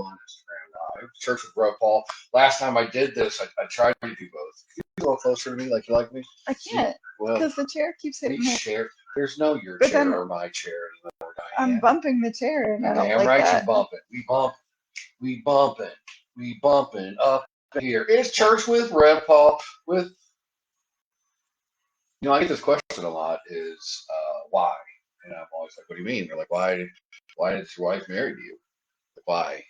on Instagram Live. Church with Brother Paul. Last time I did this, I tried to do both. Can you get a little closer to me, like you like me? I can't, because the chair keeps hitting me. Share. There's no your But chair then or my chair anymore, I'm Diane. bumping the chair, and I don't Damn like right that. you bump it. We bumping up here. It's Church with Rev Paul with. I get this question a lot is why? And I'm always like, what do you mean? They're like, why did your wife marry you? Like, why?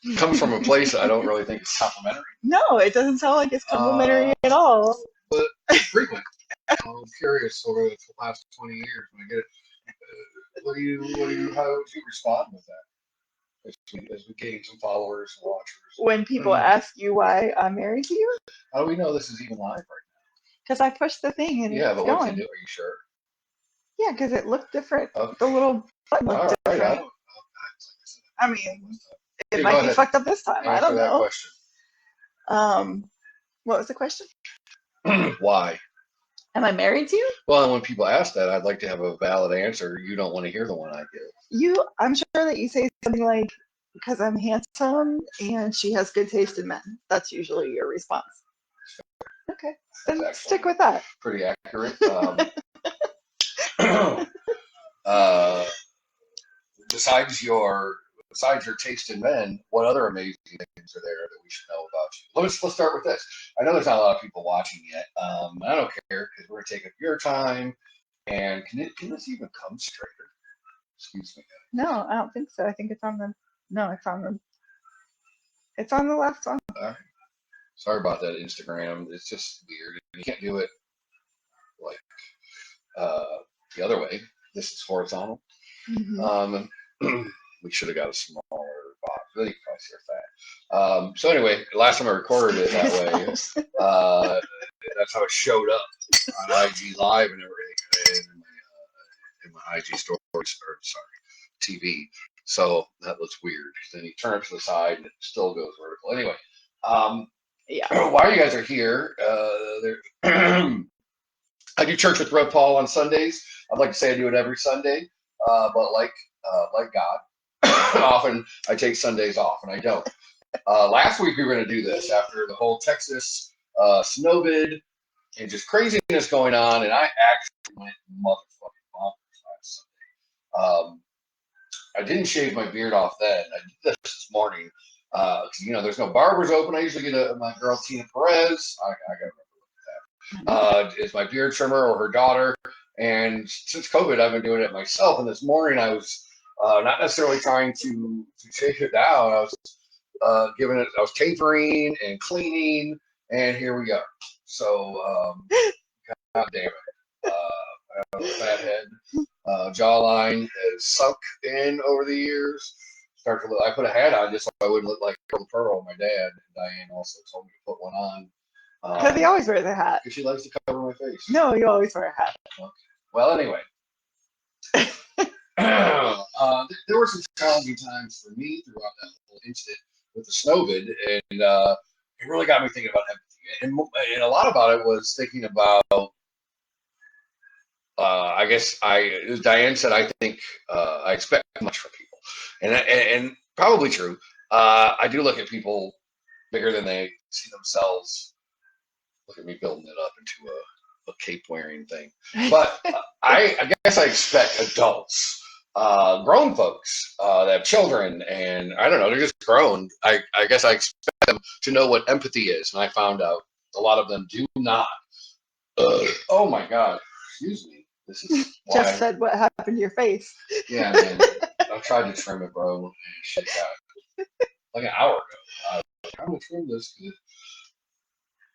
It comes from a place I don't really think is complimentary. No, it doesn't sound like it's complimentary at all. But it's frequent. I'm curious over the last 20 years when I get it. How would you respond with that? As we gain some followers and watchers. When people ask you why I'm married to you? How do we know this is even live right now? Because I pushed the thing and yeah, it's but going. What's it do? Are you sure? Yeah, because it looked different. Okay. The little button looked different. I mean, it might be fucked up this time. I don't know. That question. What was the question? Why? Am I married to you? Well, and when people ask that, I'd like to have a valid answer. You don't want to hear the one I give. I'm sure that you say something like, because I'm handsome and she has good taste in men. That's usually your response. Okay, then stick with that. Pretty accurate. Besides your taste in men, what other amazing things are there that we should know about you? Let's start with this. I know there's not a lot of people watching yet. I don't care because we're gonna take up your time. And can this even come straighter? Excuse me. No, I don't think so. I think it's on the. No, it's on the. It's on the left one. All right. Sorry about that, Instagram. It's just weird. You can't do it like the other way. This is horizontal. Mm-hmm. We should have got a smaller box. Really, probably see our fat. So anyway, last time I recorded it that way, that's how it showed up on IG Live and everything, in my IG stories, or sorry, TV. So that looks weird. Then you turn it to the side and it still goes vertical. Anyway, yeah. While you guys are here, I do church with Rev Paul on Sundays. I'd like to say I do it every Sunday, but like God, often I take Sundays off, and I don't. Last week we were going to do this after the whole Texas snowbid and just craziness going on, and I actually went motherfucking bonkers last Sunday. I didn't shave my beard off then. I did this morning. There's no barbers open. I usually get my girl Tina Perez. I got to look at that. Is my beard trimmer or her daughter. And since COVID, I've been doing it myself. And this morning, I was not necessarily trying to shave it down. I was I was tapering and cleaning, and here we go. So, God damn it. I have a fat head. Jawline has sunk in over the years. I put a hat on just so I wouldn't look like Pearl, my dad. Diane also told me to put one on. Because he always wears a hat. Because she likes to cover my face. No, you always wear a hat. Okay. Well, anyway. There were some challenging times for me throughout that whole incident with the snowbid, and it really got me thinking about empathy. And a lot about it was thinking about, I guess as Diane said, I think I expect much from people, and probably true. I do look at people bigger than they see themselves. Look at me building it up into a cape wearing thing. But I guess I expect adults, grown folks that have children, and I don't know, they're just grown. I guess I expect them to know what empathy is, and I found out a lot of them do not. Oh my God, excuse me. This is just said what happened to your face. Yeah, man. I tried to trim it, bro, and shit got like an hour ago. I'm gonna trim this.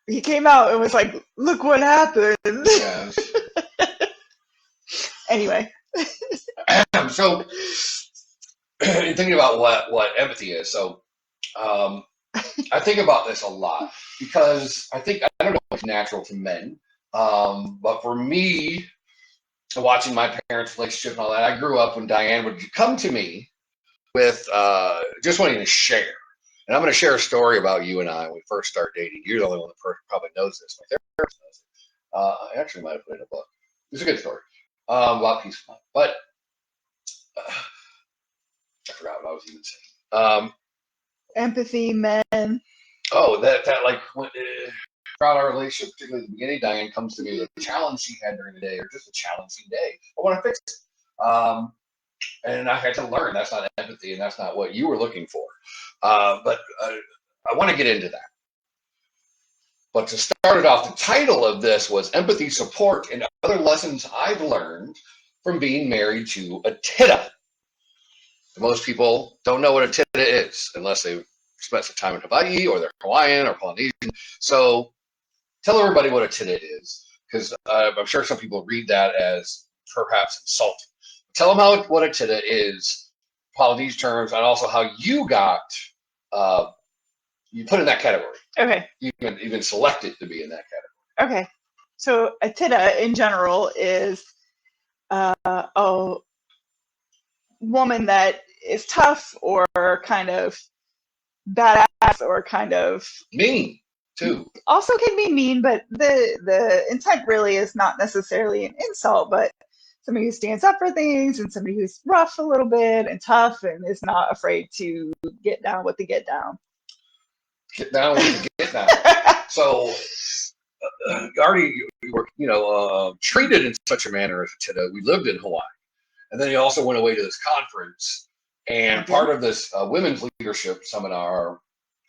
He came out and was like, "Look what happened." Yeah. Anyway. So, thinking about what empathy is, so I think about this a lot because I don't know if it's natural to men, but for me, watching my parents' relationship and all that, I grew up when Diane would come to me with just wanting to share. And I'm going to share a story about you and I when we first started dating. You're the only one that probably knows this. My therapist knows it. I actually might have put it in a book. It's a good story about peace of mind. But I forgot what I was even saying. Empathy, men. Oh, that like throughout our relationship, particularly at the beginning, Diane comes to me with a challenge she had during the day, or just a challenging day. I want to fix it. And I had to learn that's not empathy, and that's not what you were looking for. But I want to get into that. But to start it off, the title of this was Empathy, Support, and Other Lessons I've Learned from Being Married to a Tita. Most people don't know what a tita is unless they've spent some time in Hawaii or they're Hawaiian or Polynesian. So tell everybody what a tita is, because I'm sure some people read that as perhaps insulting. Tell them what a tita is, Polynesian terms, and also how you got you put in that category. Okay. Even selected to be in that category. Okay. So a tita in general is a woman that is tough or kind of badass or kind of mean too. Also can be mean, but the intent really is not necessarily an insult, but somebody who stands up for things and somebody who's rough a little bit and tough and is not afraid to get down with the get down. Get down with the get down. So already you were treated in such a manner as a tita. We lived in Hawaii. And then he also went away to this conference. And part of this women's leadership seminar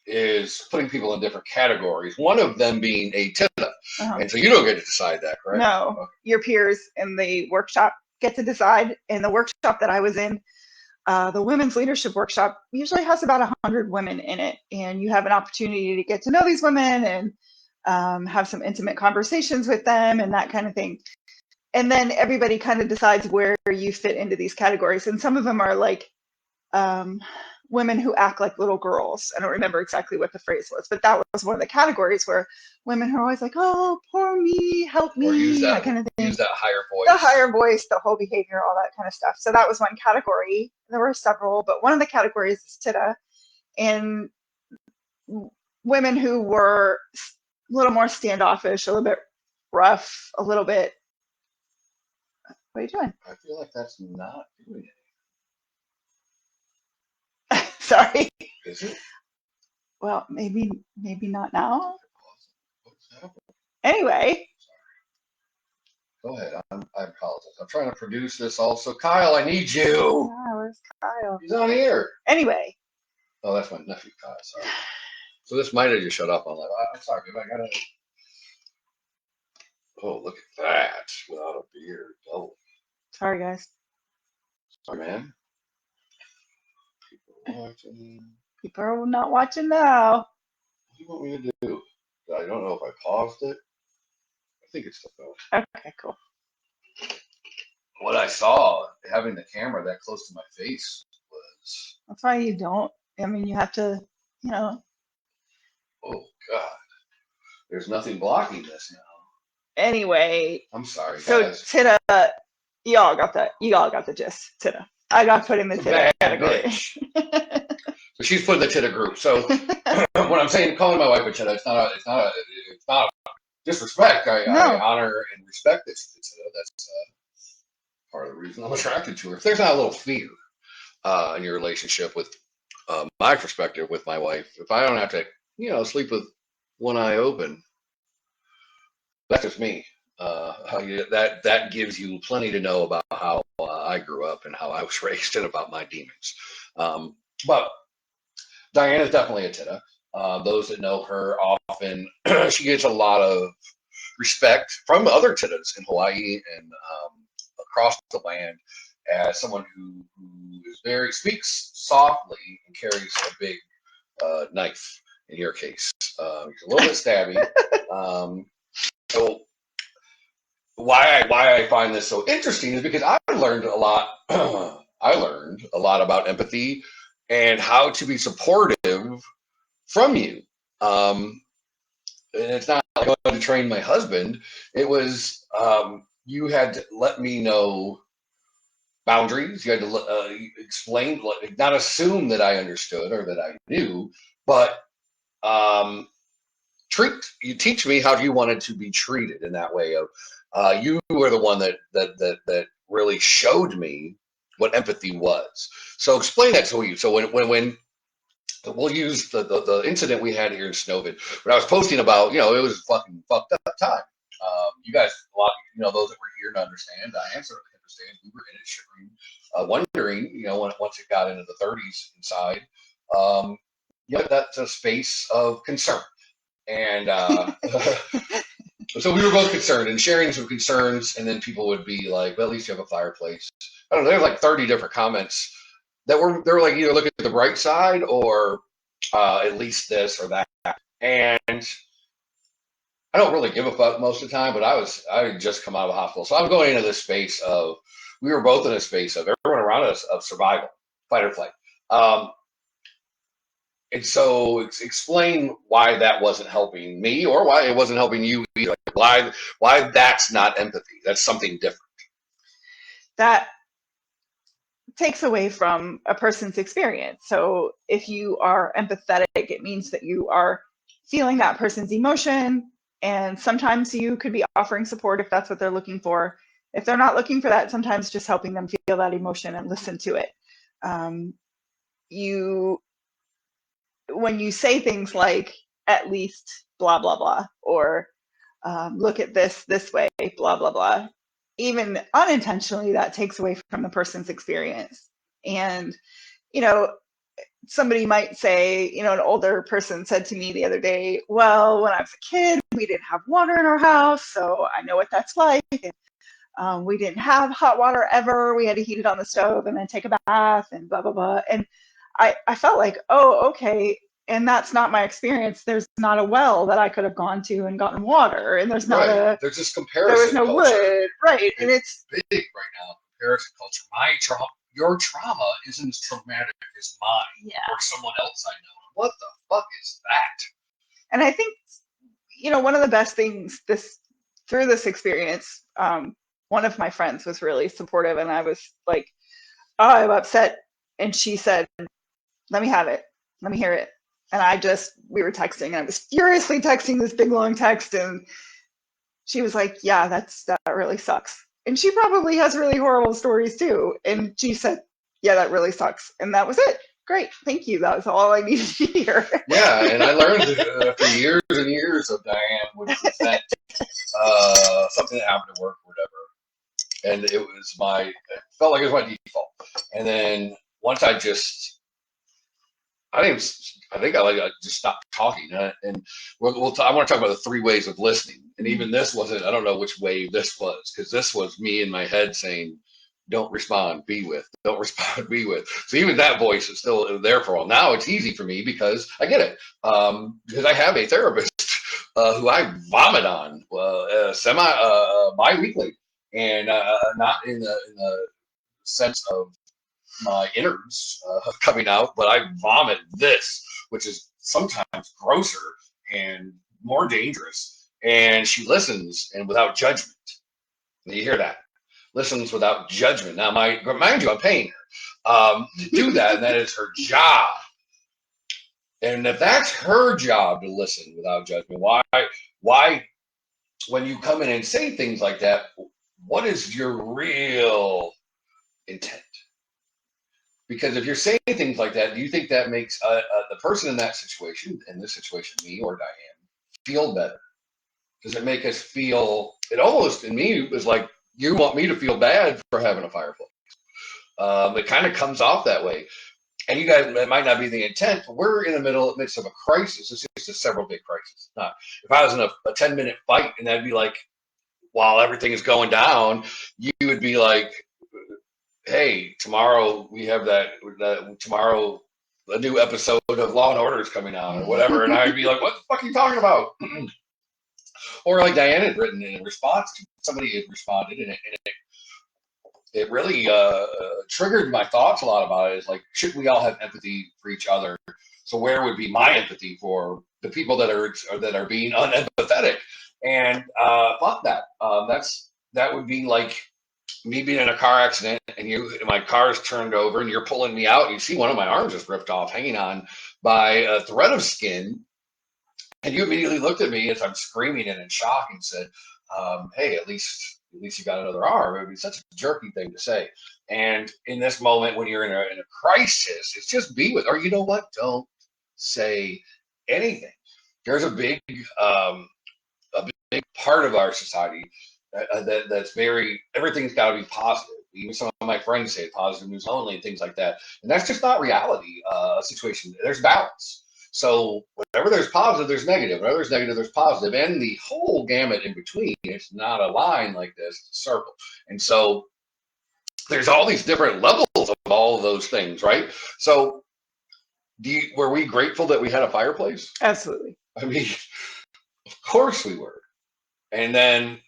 is putting people in different categories, one of them being a tita. And so you don't get to decide that, correct? No, okay. Your peers in the workshop get to decide. In the workshop that I was in, the women's leadership workshop usually has about 100 women in it. And you have an opportunity to get to know these women and have some intimate conversations with them and that kind of thing. And then everybody kind of decides where you fit into these categories. And some of them are like women who act like little girls. I don't remember exactly what the phrase was, but that was one of the categories where women who are always like, oh, poor me, help me, or use that kind of thing. Use that higher voice. The higher voice, the whole behavior, all that kind of stuff. So that was one category. There were several, but one of the categories is tita. And women who were a little more standoffish, a little bit rough, a little bit. What are you doing? I feel like that's not doing it. Sorry. Is it? Well, maybe not now. What's happening? Anyway. Go ahead. I apologize. I'm trying to produce this also. Kyle, I need you. Yeah, where's Kyle? He's on here. Anyway. Oh, that's my nephew, Kyle. Sorry. So this might have just shut up. I'm like, I'm sorry, babe. I gotta. Oh, look at that. Without a beard. Double. Sorry, guys. Sorry, man. People are watching. People are not watching now. What do you want me to do? I don't know if I paused it. I think it's still going. Okay, cool. What I saw, having the camera that close to my face, was. That's why you don't. I mean, you have to, Oh, God. There's nothing blocking this now. Anyway. I'm sorry, guys. So, tita, you all got the gist. Tita. I got put in the tita category. So she's put in the tita group. So when I'm saying calling my wife a tita, it's not disrespect. I honor and respect that she's a tita. That's part of the reason I'm attracted to her. If there's not a little fear in your relationship with my perspective with my wife, if I don't have to, sleep with one eye open, that's just me. That gives you plenty to know about how I grew up and how I was raised and about my demons. But Diane is definitely a tita. Those that know her often, she gets a lot of respect from other titas in Hawaii and across the land as someone who is speaks softly and carries a big knife. In your case, he's a little bit stabby. So why I find this so interesting is because I learned a lot. I learned a lot about empathy and how to be supportive from you. And it's not like I wanted to train my husband. It was you had to let me know boundaries. You had to explain, not assume that I understood or that I knew, but you teach me how you wanted to be treated in that way. Of you were the one that really showed me what empathy was. So explain that to you. So when we'll use the incident we had here in Snowden. But I was posting about, it was a fucking fucked up time. You guys, a lot, those that were here to understand, Diane certainly understands. We were in it, shivering, wondering, once it got into the 30s inside, that's a space of concern. And so we were both concerned and sharing some concerns, and then people would be like, well, at least you have a fireplace. I don't know, there's like 30 different comments they were like, either look at the bright side or at least this or that. And I don't really give a fuck most of the time, but I had just come out of a hospital. So I'm going into this space of, we were both in a space of everyone around us of survival, fight or flight. And so explain why that wasn't helping me or why it wasn't helping you either. Like why that's not empathy. That's something different. That takes away from a person's experience. So if you are empathetic, it means that you are feeling that person's emotion, and sometimes you could be offering support if that's what they're looking for. If they're not looking for that, sometimes just helping them feel that emotion and listen to it. When you say things like, at least blah blah blah, or look at this way, blah blah blah, even unintentionally, that takes away from the person's experience. And somebody might say, an older person said to me the other day, well, when I was a kid, we didn't have water in our house, so I know what that's like. And, we didn't have hot water ever. We had to heat it on the stove and then take a bath and blah blah blah. And I felt like, oh, okay. And that's not my experience. There's not a well that I could have gone to and gotten water, and there's not there's this comparison. There was no culture. wood, right? And it's big right now. Comparison culture. Your trauma isn't as traumatic as mine or someone else I know. What the fuck is that? And I think, one of the best things through this experience, one of my friends was really supportive, and I was like, oh, I'm upset, and she said, let me have it, let me hear it. And we were texting, and I was furiously texting this big long text, and she was like, yeah, that really sucks. And she probably has really horrible stories too. And she said, yeah, that really sucks. And that was it. Great. Thank you. That was all I needed to hear. Yeah. And I learned after years and years of Diane would present something that happened at work or whatever. And it felt like it was my default. And then once I just stopped talking. And I want to talk about the 3 ways of listening. And even this wasn't, I don't know which wave this was, because this was me in my head saying, don't respond, be with. Don't respond, be with. So even that voice is still there for all. Now it's easy for me because I get it. Because I have a therapist who I vomit on bi-weekly. And not in the sense of my innards coming out, but I vomit this, which is sometimes grosser and more dangerous. And she listens and without judgment. You hear that? Listens without judgment. Now, mind you, I'm paying her to do that, and that is her job. And if that's her job to listen without judgment, why, when you come in and say things like that, what is your real intent? Because if you're saying things like that, do you think that makes the person in that situation, in this situation, me or Diane, feel better? Does it make us feel, it almost, in me, was like, you want me to feel bad for having a fireplace. It kind of comes off that way. And you guys, it might not be the intent, but we're in the midst of a crisis. It's just a several big crises. Not, if I was in a 10-minute fight and that'd be like, while everything is going down, you would be like, hey, tomorrow we have tomorrow a new episode of Law and Order is coming out or whatever. And I'd be like, what the fuck are you talking about? Or like Diane had written in response to somebody had responded, and it really triggered my thoughts a lot about it. Is like, should we all have empathy for each other? So where would be my empathy for the people that are being unempathetic? And fuck that. That would be like me being in a car accident and my car is turned over and you're pulling me out. And you see one of my arms is ripped off, hanging on by a thread of skin. And you immediately looked at me as I'm screaming and in shock and said, hey, at least you got another arm. It would be such a jerky thing to say. And in this moment, when you're in a crisis, it's just be with, or you know what? Don't. say anything. There's a big part of our society that's very, everything's got to be positive. Even some of my friends say positive news only and things like that. And that's just not reality situation. There's balance. So whenever there's positive, there's negative. Whenever there's negative, there's positive. And the whole gamut in between. It's not a line like this, it's a circle. And so there's all these different levels of all of those things, right? So were we grateful that we had a fireplace? Absolutely. I mean, of course we were. And then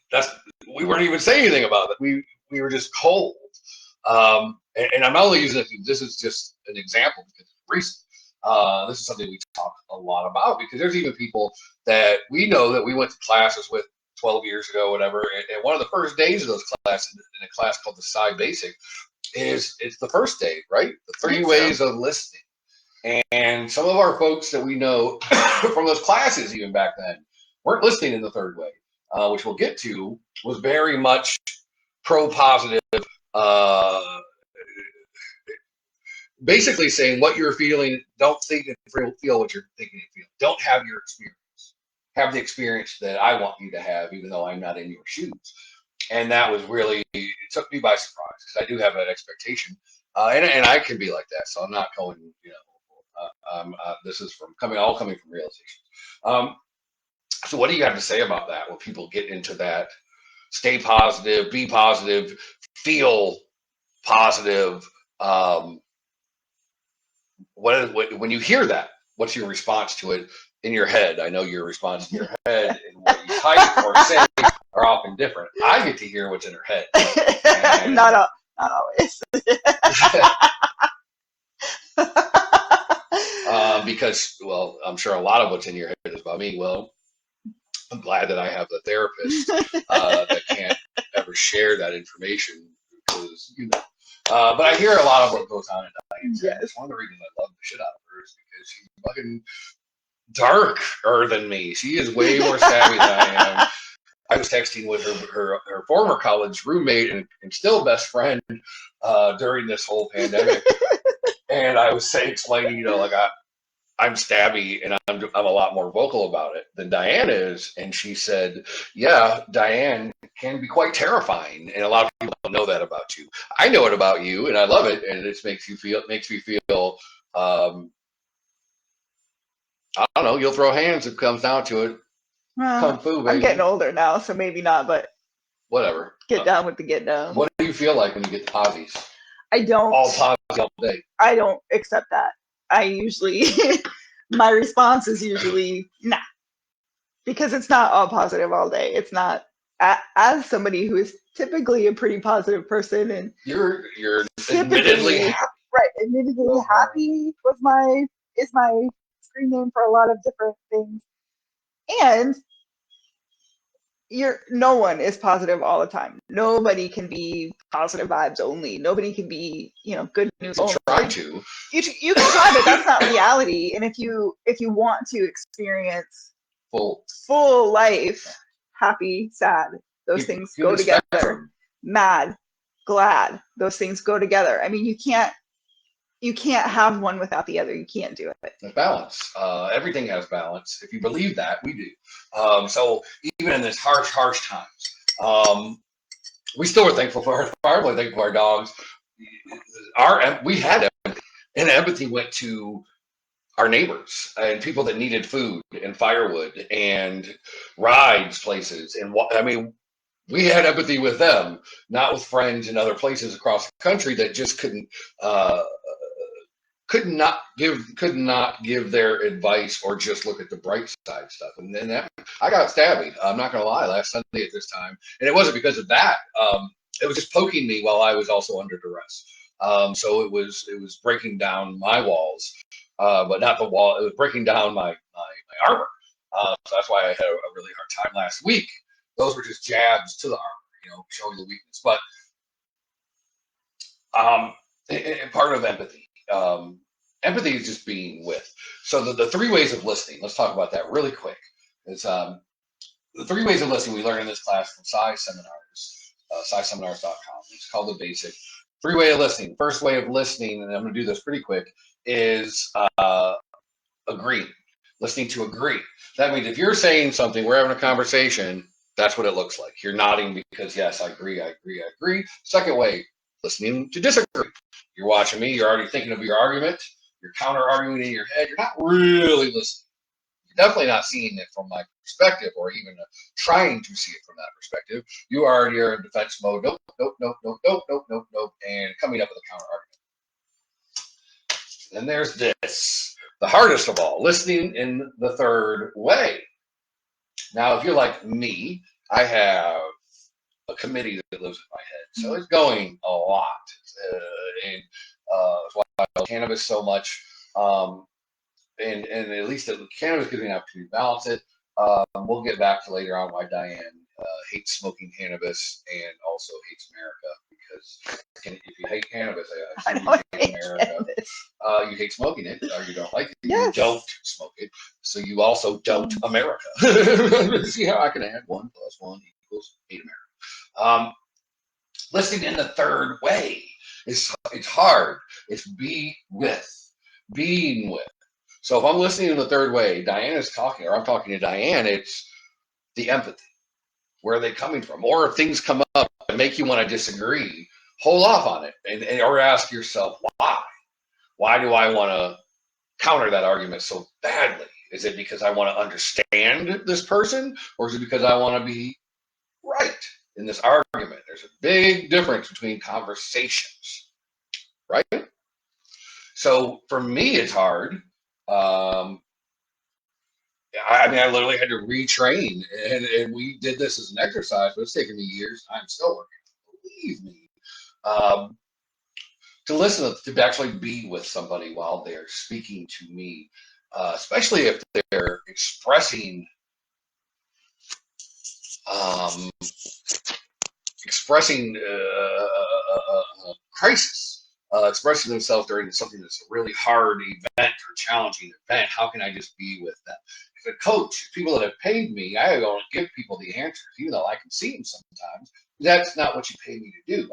we weren't even saying anything about it. We were just cold. And I'm only using it. This is just an example because it's recent. This is something we talk a lot about because there's even people that we know that we went to classes with 12 years ago, whatever. And one of the first days of those classes, in a class called the Psi Basic, it's the first day, right? The 3 ways of listening. And some of our folks that we know from those classes, even back then, weren't listening in the third way, which we'll get to, was very much pro-positive, basically saying what you're feeling, don't think and feel what you're thinking and feeling. Don't have your experience. Have the experience that I want you to have, even though I'm not in your shoes. And that was really, it took me by surprise because I do have that expectation. And I can be like that, so I'm not going, this is all coming from realization. So what do you have to say about that when people get into that? Stay positive, be positive, feel positive. When you hear that, what's your response to it in your head? I know your response in your head and what you type or say are often different. I get to hear what's in her head. Not always. Because, well, I'm sure a lot of what's in your head is about me. Well, I'm glad that I have the therapist that can't ever share that information because, but I hear a lot of what goes on in Diane's head. It's one of the reasons I love the shit out of her is because she's fucking darker than me. She is way more savvy than I am. I was texting with her former college roommate and still best friend during this whole pandemic. And I was explaining, I'm stabby and I'm a lot more vocal about it than Diane is. And she said, yeah, Diane can be quite terrifying. And a lot of people don't know that about you. I know it about you and I love it. And it makes me feel, I don't know, you'll throw hands if it comes down to it. Well, Kung fu, baby. I'm getting older now, so maybe not, but whatever. Get down with the get down. What do you feel like when you get the posies? I don't. All posies all day. I don't accept that. I usually, my response is usually nah, because it's not all positive all day. It's not. As somebody who is typically a pretty positive person, and you're admittedly happy. Right, admittedly happy is my screen name for a lot of different things, and no one is positive all the time. Nobody can be positive vibes only. Nobody can be, good news only. Try to. You can try, but that's not reality. And if you want to experience full life, happy, sad, those things go together. Spectrum. Mad, glad, those things go together. I mean, you can't have one without the other. You can't do it. There's balance. Everything has balance. If you believe that, we do. So even in this harsh times, we still are thankful for our fireplace, thankful for our dogs. We had empathy, and empathy went to our neighbors and people that needed food and firewood and rides places. And we had empathy with them, not with friends in other places across the country that just could not give their advice or just look at the bright side stuff. And then I got stabby. I'm not gonna lie. Last Sunday at this time, and it wasn't because of that. It was just poking me while I was also under duress. So it was breaking down my walls, but not the wall. It was breaking down my armor. So that's why I had a really hard time last week. Those were just jabs to the armor, showing the weakness. But and part of empathy. Empathy is just being with. So the 3 ways of listening, let's talk about that really quick. It's the 3 ways of listening we learned in this class from Psi Seminars, psiseminars.com. It's called the basic 3 way of listening. First way of listening, and I'm going to do this pretty quick, is agree agreeing, listening to agree. That means if you're saying something, we're having a conversation, that's what it looks like. You're nodding because, yes, I agree, I agree, I agree. Second way, listening to disagree. You're watching me, you're already thinking of your argument, you're counter-arguing in your head, you're not really listening. You're definitely not seeing it from my perspective or even trying to see it from that perspective. You already are in defense mode, nope, nope, nope, nope, nope, nope, nope, nope, and coming up with a counter-argument. Then there's this, the hardest of all, listening in the third way. Now, if you're like me, I have a committee that lives in my head, so it's going a lot. And that's why I love cannabis so much. And at least cannabis gives me an opportunity to balance it. We'll get back to later on why Diane hates smoking cannabis and also hates America, because if you hate cannabis, I assume you hate America. You hate smoking it, or you don't like it. Yes. You don't smoke it, so you also don't America. See how I can add 1 + 1 = hate America. Listening in the third way it's hard. It's being with. So if I'm listening in the third way, Diane is talking, or I'm talking to Diane, it's the empathy. Where are they coming from? Or if things come up and make you want to disagree, hold off on it or ask yourself, why? Why do I want to counter that argument so badly? Is it because I want to understand this person, or is it because I want to be right in this argument? There's a big difference between conversations, right? So for me, it's hard. I mean, I literally had to retrain, and we did this as an exercise, but it's taken me years. I'm still working, believe me. To listen, to actually be with somebody while they're speaking to me, especially if they're expressing crisis, expressing themselves during something that's a really hard event or challenging event. How can I just be with them? If a coach, people that have paid me, I don't give people the answers, even though I can see them sometimes. That's not what you pay me to do.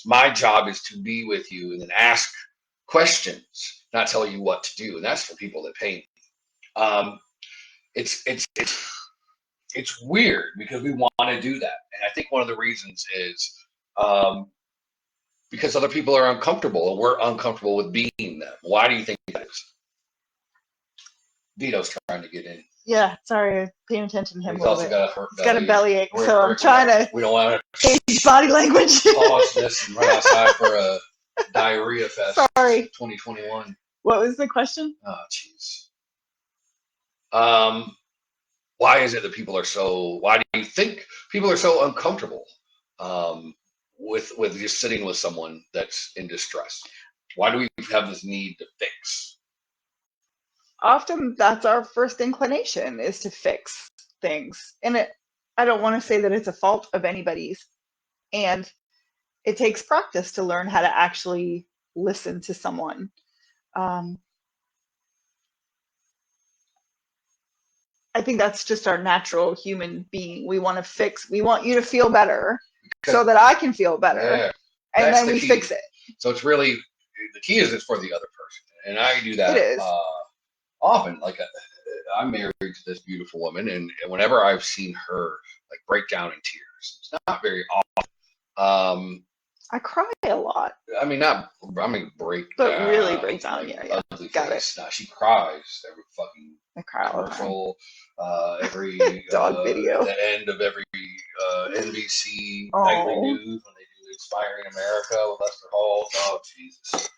My job is to be with you and then ask questions, not tell you what to do. And that's for people that pay me. It's weird because we want to do that. And I think one of the reasons is because other people are uncomfortable and we're uncomfortable with being them. Why do you think that is? Vito's trying to get in. Yeah, sorry, I'm paying attention to him. He's also got a hurt belly. He's got a bellyache, so I'm trying to. We don't want to change body language. pause this and run outside for a diarrhea fest. Sorry. 2021. What was the question? Oh, jeez. Why is it that why do you think people are so uncomfortable with just sitting with someone that's in distress? Why do we have this need to fix? Often that's our first inclination, is to fix things. And I don't want to say that it's a fault of anybody's. And it takes practice to learn how to actually listen to someone. I think that's just our natural human being. We want to fix, we want you to feel better so that I can feel better. Yeah, and then we fix it. So it's really, the key is it's for the other person. And I do that often. Like I'm married to this beautiful woman, and whenever I've seen her like break down in tears, it's not very often. I cry a lot. Break but down. Really break down, yeah. Ugly Got face. Now she cries every fucking I cry commercial, every dog video. The end of every NBC nightly news when they do Inspiring America with Lester Holt. Oh Jesus.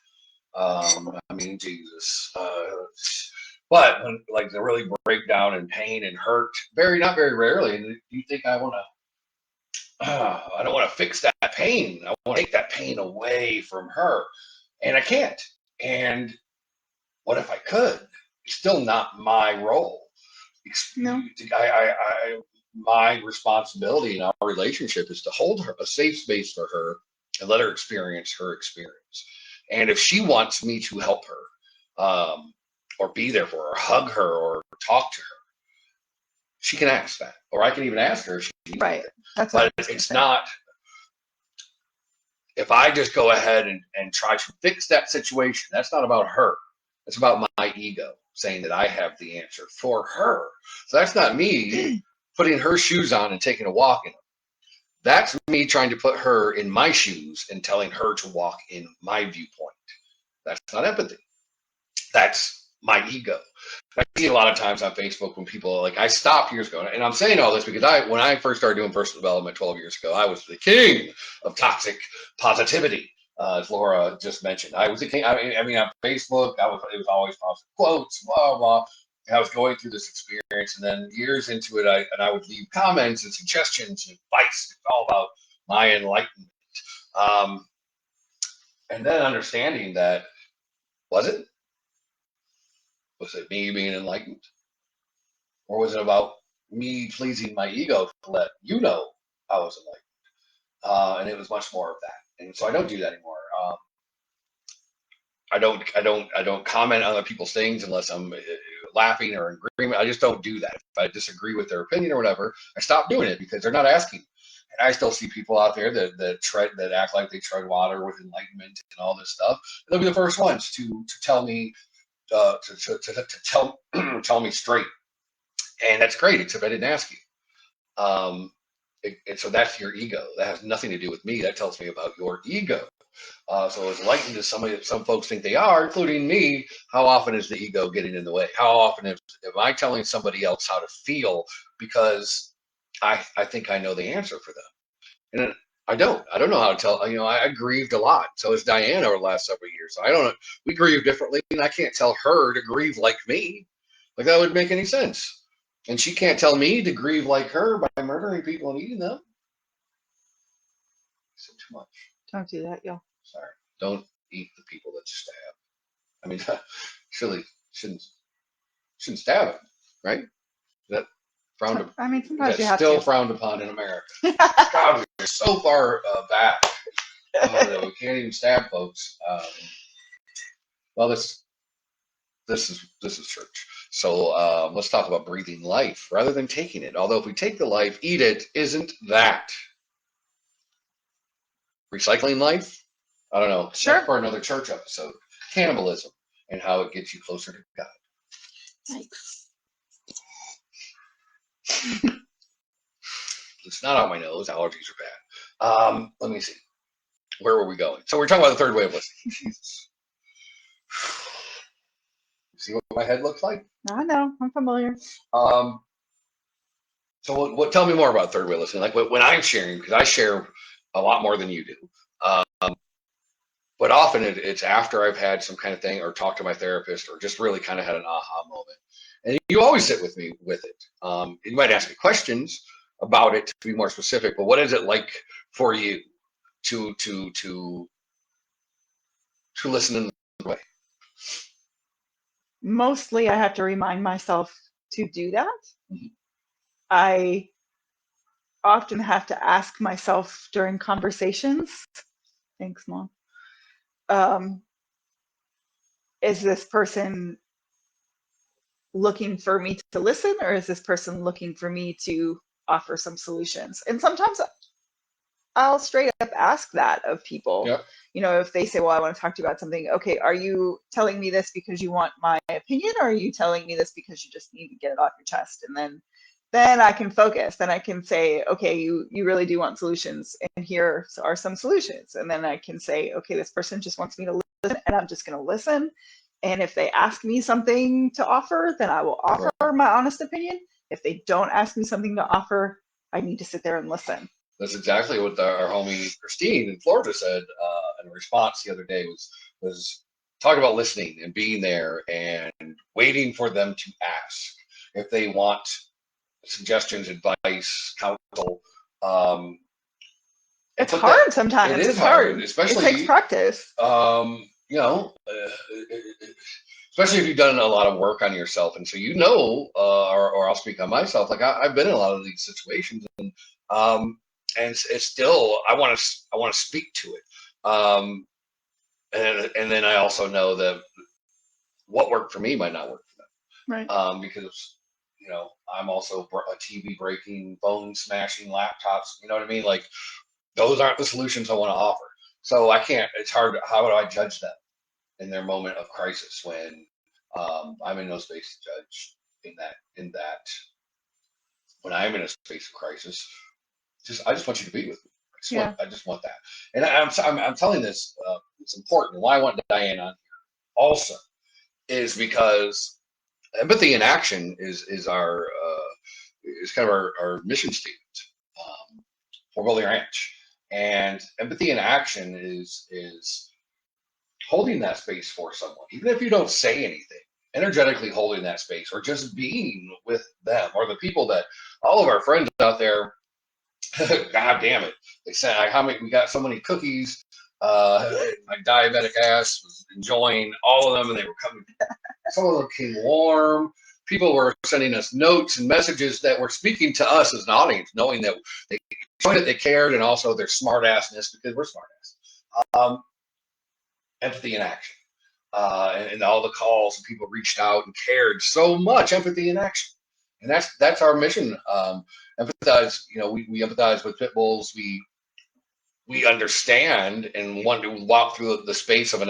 Jesus. But when like they really break down in pain and hurt, not very rarely. And you think I want to? I don't want to fix that pain. I want to take that pain away from her, and I can't. And what if I could? It's still not my role. No. My responsibility in our relationship is to hold her a safe space for her and let her experience her experience. And if she wants me to help her, or be there for her, or hug her, or talk to her, she can ask that, or I can even ask her if she needs right. it. That's but it's not. If I just go ahead and try to fix that situation, that's not about her. It's about my ego saying that I have the answer for her. So that's not me putting her shoes on and taking a walk in them. That's me trying to put her in my shoes and telling her to walk in my viewpoint. That's not empathy. That's my ego. I see a lot of times on Facebook when people are like, I stopped years ago, and I'm saying all this because when I first started doing personal development 12 years ago, I was the king of toxic positivity. As Laura just mentioned, I was the king. I mean, on Facebook, it was always positive quotes, blah blah. I was going through this experience, and then years into it, I would leave comments and suggestions and advice. It's all about my enlightenment, um, and then understanding that was it me being enlightened, or was it about me pleasing my ego to let you know I was enlightened? And it was much more of that, and so I don't do that anymore. I don't comment on other people's things unless I'm laughing or in agreement. I just don't do that. If I disagree with their opinion or whatever, I stop doing it because they're not asking. And I still see people out there that act like they tread water with enlightenment and all this stuff. And they'll be the first ones to tell me to tell me straight, and that's great. Except I didn't ask you. So that's your ego. That has nothing to do with me. That tells me about your ego. So as enlightened as some folks think they are, including me, how often is the ego getting in the way? How often am I telling somebody else how to feel because I think I know the answer for them? And I don't know how to tell. I grieved a lot. So has Diane over the last several years. So I don't know. We grieve differently, and I can't tell her to grieve like me. Like that would make any sense. And she can't tell me to grieve like her by murdering people and eating them. I said too much. Don't do that, y'all. Sorry. Don't eat the people that you stab. I mean, surely shouldn't stab them, right? Is that frowned upon? I mean, sometimes you have still to. frowned upon in America. God, we're so far back that we can't even stab folks. Well, this is church. So let's talk about breathing life rather than taking it. Although if we take the life, eat it, isn't that recycling life? I don't know. Sure. That's for another church episode. Cannibalism and how it gets you closer to God. Thanks. It's not on my nose. Allergies are bad. Let me see. Where were we going? So we're talking about the third way of listening. Jesus. See what my head looks like? I know. I'm familiar. So what? Tell me more about third way listening. Like when I'm sharing, because I share a lot more than you do. But often it's after I've had some kind of thing or talked to my therapist or just really kind of had an aha moment. And you always sit with me with it. You might ask me questions about it to be more specific, but what is it like for you to listen in the way? Mostly I have to remind myself to do that. Mm-hmm. I often have to ask myself during conversations, thanks, Mom, is this person looking for me to listen, or is this person looking for me to offer some solutions? And sometimes I'll straight up ask that of people. Yep. If they say, well, I want to talk to you about something. Okay, are you telling me this because you want my opinion, or are you telling me this because you just need to get it off your chest? And then I can focus. Then I can say, okay, you really do want solutions, and here are some solutions. And then I can say, okay, this person just wants me to listen, and I'm just going to listen. And if they ask me something to offer, then I will offer my honest opinion. If they don't ask me something to offer, I need to sit there and listen. That's exactly what our homie Christine in Florida said in response the other day was talking about listening and being there and waiting for them to ask if they want suggestions, advice, counsel. It's hard sometimes. It is it's hard. especially it takes practice. Especially if you've done a lot of work on yourself, and so or I'll speak on myself. Like I've been in a lot of these situations, and it's still I want to speak to it, and then I also know that what worked for me might not work for them, right? Because I'm also a TV breaking, phone smashing, laptops. You know what I mean? Like those aren't the solutions I want to offer. So I can't. It's hard. How do I judge them in their moment of crisis when I'm in no space to judge in that when I'm in a space of crisis. I just want you to be with me. Yeah. I just want that. And I'm telling this. It's important. Why I want Diane on also is because empathy in action is kind of our mission statement for Building Ranch. And empathy in action is holding that space for someone, even if you don't say anything, energetically holding that space, or just being with them, or the people that all of our friends out there. God damn it! They said how many we got so many cookies. My diabetic ass was enjoying all of them, and they were coming. Some of them came warm. People were sending us notes and messages that were speaking to us as an audience, knowing that they cared, and also their smart assness because we're smart ass. Empathy in action, and all the calls and people reached out and cared so much. Empathy in action, and that's our mission. Empathize. We empathize with pit bulls. We understand and want to walk through the space of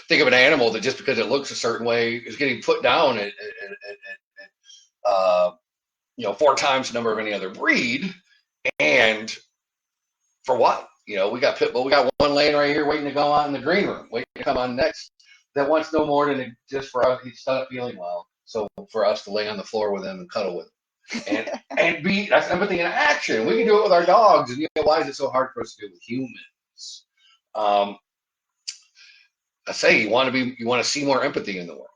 think of an animal that just because it looks a certain way is getting put down at 4 times the number of any other breed. And for what? We got pit bull. We got one laying right here waiting to go on in the green room, waiting to come on next. That wants no more than just for us. He's not feeling well, so for us to lay on the floor with him and cuddle with him, and that's empathy in action. We can do it with our dogs. And why is it so hard for us to do it with humans? I say you want to see more empathy in the world.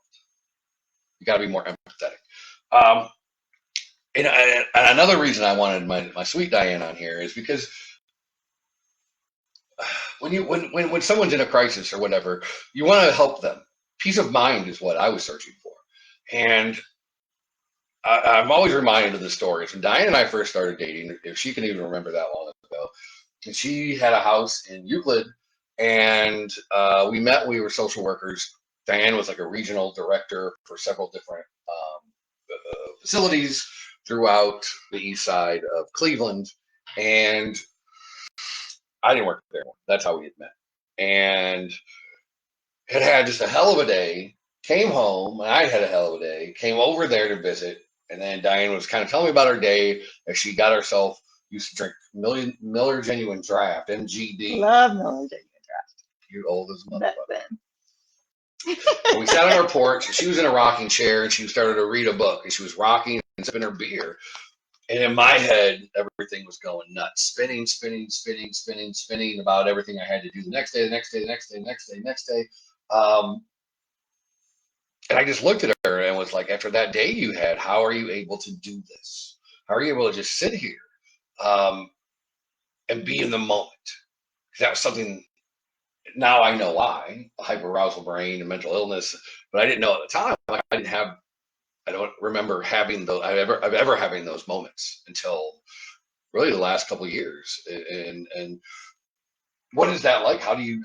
You got to be more empathetic. And another reason I wanted my sweet Diane on here is because when someone's in a crisis or whatever, you want to help them. Peace of mind is what I was searching for, and I'm always reminded of the stories when Diane and I first started dating. If she can even remember that long ago, and she had a house in Euclid, and we met. We were social workers. Diane was like a regional director for several different facilities throughout the east side of Cleveland, and I didn't work there. That's how we had met, and had just a hell of a day. Came home, and I had a hell of a day. Came over there to visit, and then Diane was kind of telling me about her day as she got herself used to drink Miller Genuine Draft, MGD. Love Miller Genuine Draft. You're old as a motherfucker. We sat on our porch, and she was in a rocking chair, and she started to read a book, and she was rocking and sipping her beer. And in my head, everything was going nuts, spinning about everything I had to do the next day. And I just looked at her and was like, after that day you had, how are you able to do this? How are you able to just sit here and be in the moment? That was something. Now I know why, a hyperarousal brain and mental illness, but I didn't know at the time. I don't remember having those. Ever having those moments until really the last couple of years. And what is that like? How do you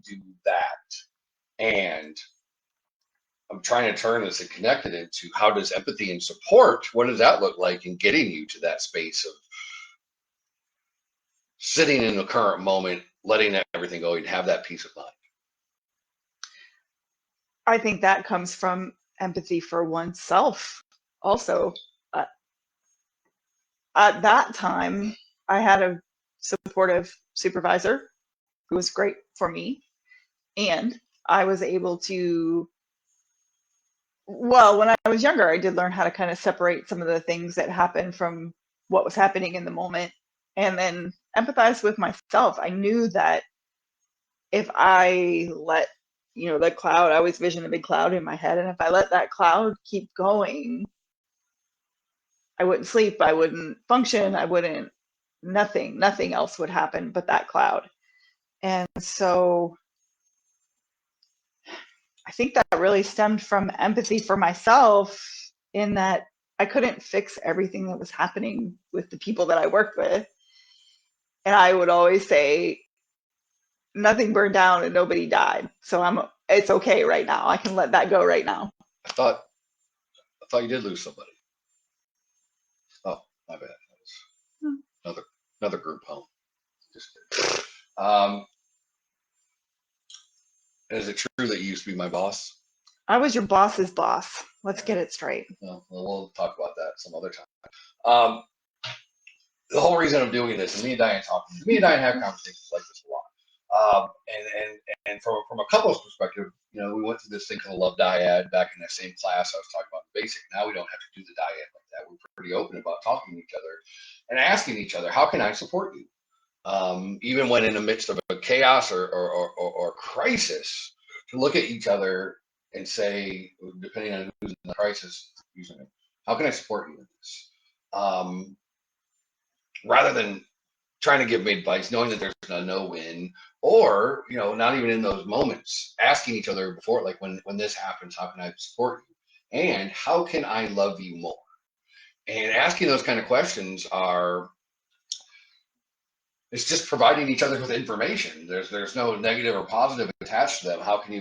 do that? And I'm trying to turn this and connect it into how does empathy and support? What does that look like in getting you to that space of sitting in the current moment, letting everything go, and have that peace of mind? I think that comes from empathy for oneself. Also, at that time, I had a supportive supervisor who was great for me, and I was able to. Well, when I was younger, I did learn how to kind of separate some of the things that happened from what was happening in the moment, and then empathize with myself. I knew that if I let, the cloud, I always vision a big cloud in my head, and if I let that cloud keep going, I wouldn't sleep, I wouldn't function, nothing else would happen but that cloud. And so I think that really stemmed from empathy for myself, in that I couldn't fix everything that was happening with the people that I worked with. And I would always say, nothing burned down and nobody died. So it's okay right now. I can let that go right now. I thought you did lose somebody. Oh, my bad. That was another group home. Just kidding. Is it true that you used to be my boss? I was your boss's boss. Let's get it straight. Well, we'll talk about that some other time. Um, the whole reason I'm doing this, and me and Diane have conversations like this a lot. And from a couple's perspective, we went through this thing called Love Dyad back in that same class I was talking about in basic. Now we don't have to do the dyad like that. We're pretty open about talking to each other and asking each other, how can I support you? Even when in the midst of a chaos or crisis, to look at each other and say, depending on who's in the crisis, how can I support you in this? Rather than trying to give me advice, knowing that there's a no-win, or not even in those moments, asking each other before, like when this happens, how can I support you, and how can I love you more? And asking those kind of questions it's just providing each other with information. There's no negative or positive attached to them. How can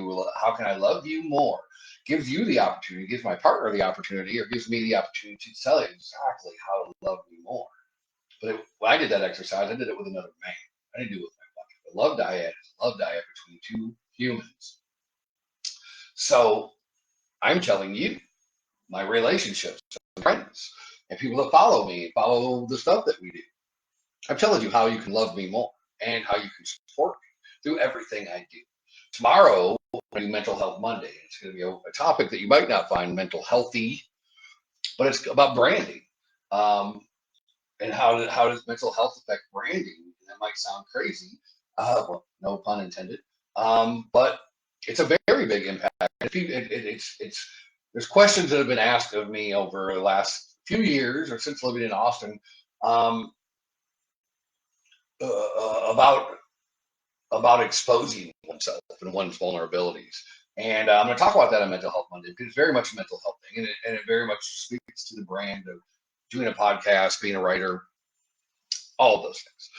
I love you more? Gives you the opportunity, gives my partner the opportunity, or gives me the opportunity to tell you exactly how to love me more. But when I did that exercise, I did it with another man. I didn't do it with my wife. The love dyad is a love dyad between two humans. So I'm telling you, my relationships, and friends, and people that follow me, follow the stuff that we do. I'm telling you how you can love me more and how you can support me through everything I do. Tomorrow, we'll do Mental Health Monday. It's going to be a topic that you might not find mental healthy, but it's about branding. And how does mental health affect branding? And that might sound crazy, well, no pun intended, but it's a very big impact. There's questions that have been asked of me over the last few years or since living in Austin, about exposing oneself and one's vulnerabilities. And I'm going to talk about that on Mental Health Monday because it's very much a mental health thing, and it very much speaks to the brand of doing a podcast, being a writer, all of those things.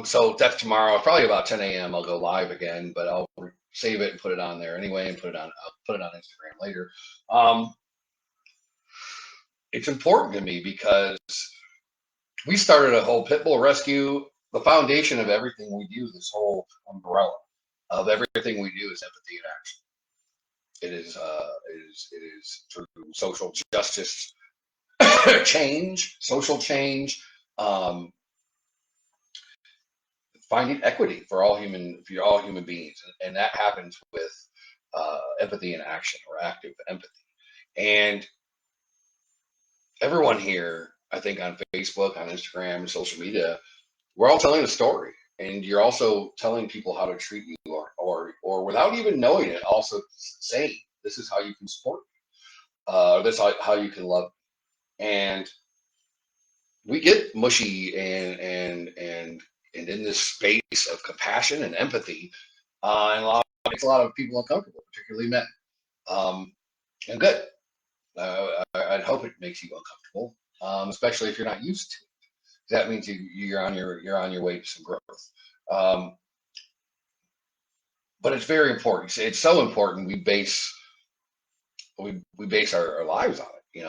So that's tomorrow, probably about 10 a.m. I'll go live again, but I'll save it and put it on there anyway, and I'll put it on Instagram later. It's important to me because we started a whole pit bull rescue. The foundation of everything we do, this whole umbrella of everything we do, is empathy in action. It is through social justice change, social change, finding equity for all human beings, and that happens with empathy in action, or active empathy. And everyone here, I think, on Facebook, on Instagram, social media, we're all telling a story, and you're also telling people how to treat you, or without even knowing it, also saying this is how you can support me, this is how you can love me. And we get mushy and in this space of compassion and empathy, and makes a lot of people uncomfortable, particularly men. And good. I'd hope it makes you uncomfortable, especially if you're not used to it. That means you're on your way to some growth. But it's very important. It's so important. We base our lives on it.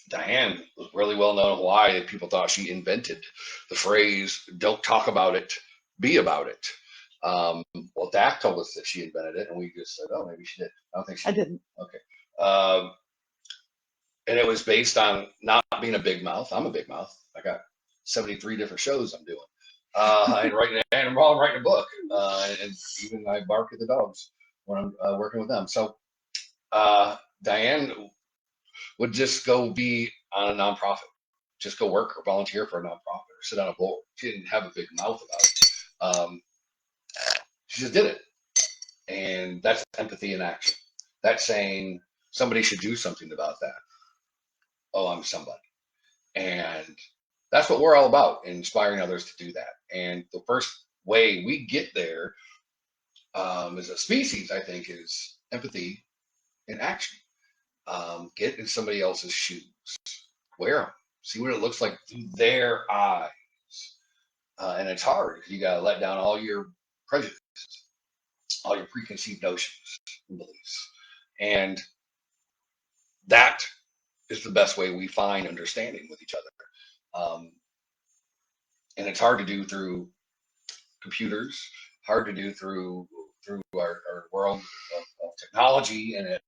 Diane was really well known in Hawaii. People thought she invented the phrase "Don't talk about it, be about it." Well, Dak told us that she invented it, and we just said, "Oh, maybe she did." I don't think she I did. didn't. Okay. And it was based on not being a big mouth. I'm a big mouth. I got 73 different shows I'm doing. And I'm writing a book. And even I bark at the dogs when I'm working with them. So Diane would just go be on a nonprofit, just go work or volunteer for a nonprofit or sit on a board. She didn't have a big mouth about it. She just did it. And that's empathy in action. That's saying somebody should do something about that. Oh, I'm somebody. And that's what we're all about, inspiring others to do that. And the first way we get there, as a species, I think, is empathy in action. Get in somebody else's shoes, wear them, see what it looks like through their eyes. And it's hard. You got to let down all your prejudices, all your preconceived notions and beliefs. And that is the best way we find understanding with each other. And it's hard to do through computers, hard to do through through our world of technology, and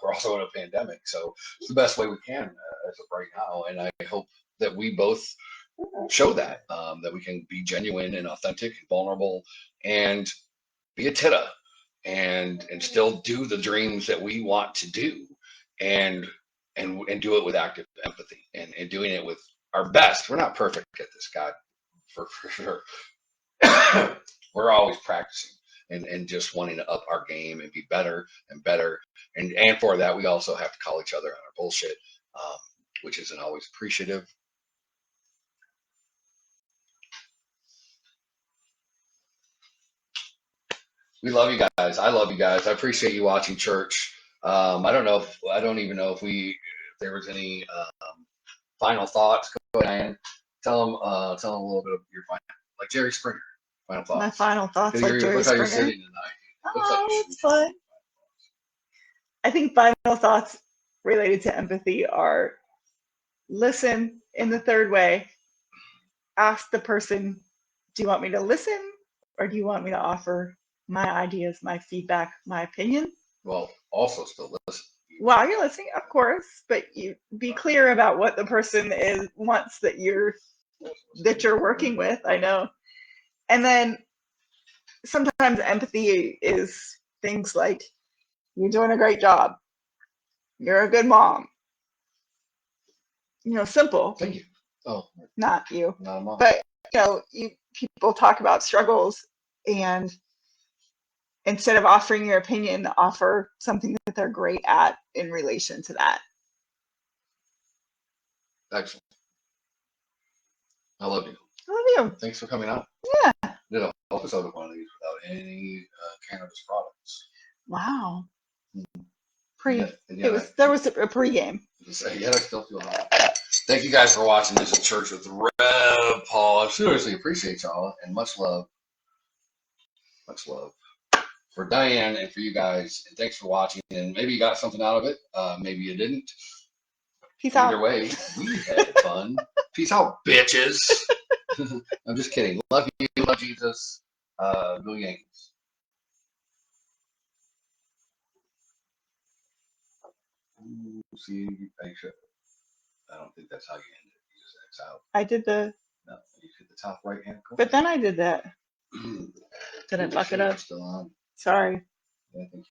we're also in a pandemic. So it's the best way we can as of right now. And I hope that we both show that that we can be genuine and authentic and vulnerable and be a tita and still do the dreams that we want to do and do it with active empathy and doing it with our best. We're not perfect at this, God, for sure. We're always practicing and just wanting to up our game and be better and better. And for that, we also have to call each other on our bullshit, which isn't always appreciative. We love you guys. I love you guys. I appreciate you watching church. I don't even know if there was any final thoughts. Go ahead, Diane. Tell them a little bit of your final, like Jerry Springer, final thoughts. My final thoughts, like Jerry look how you're Springer. sitting tonight. Oh, it's fun. I think final thoughts related to empathy are: listen in the third way. Ask the person, do you want me to listen, or do you want me to offer my ideas, my feedback, my opinion? Well, also still listen. While you're listening, of course, but you be clear about what the person wants that you're working with. I know. And then sometimes empathy is things like, you're doing a great job, you're a good mom. Simple. Thank you. Oh, not you. not a mom. But people talk about struggles, and instead of offering your opinion, offer something that they're great at in relation to that. Excellent. I love you. I love you. Thanks for coming out. Yeah. Did a whole episode of one of these without any cannabis products. Wow. Yeah, there was a pregame. Yet I still feel hot. Thank you guys for watching. This is Church with Rev Paul. I seriously appreciate y'all, and much love. Much love for Diane and for you guys. And thanks for watching. And maybe you got something out of it. Maybe you didn't. Peace out. Either way, we had fun. Peace out, bitches. I'm just kidding. Love you. Love Jesus. Go Yankees. See, I don't think that's how you end it. You just X out. I did the. No, you hit the top right hand corner. But then I did that. Did I fuck it up? Still on. Sorry. Yeah, I think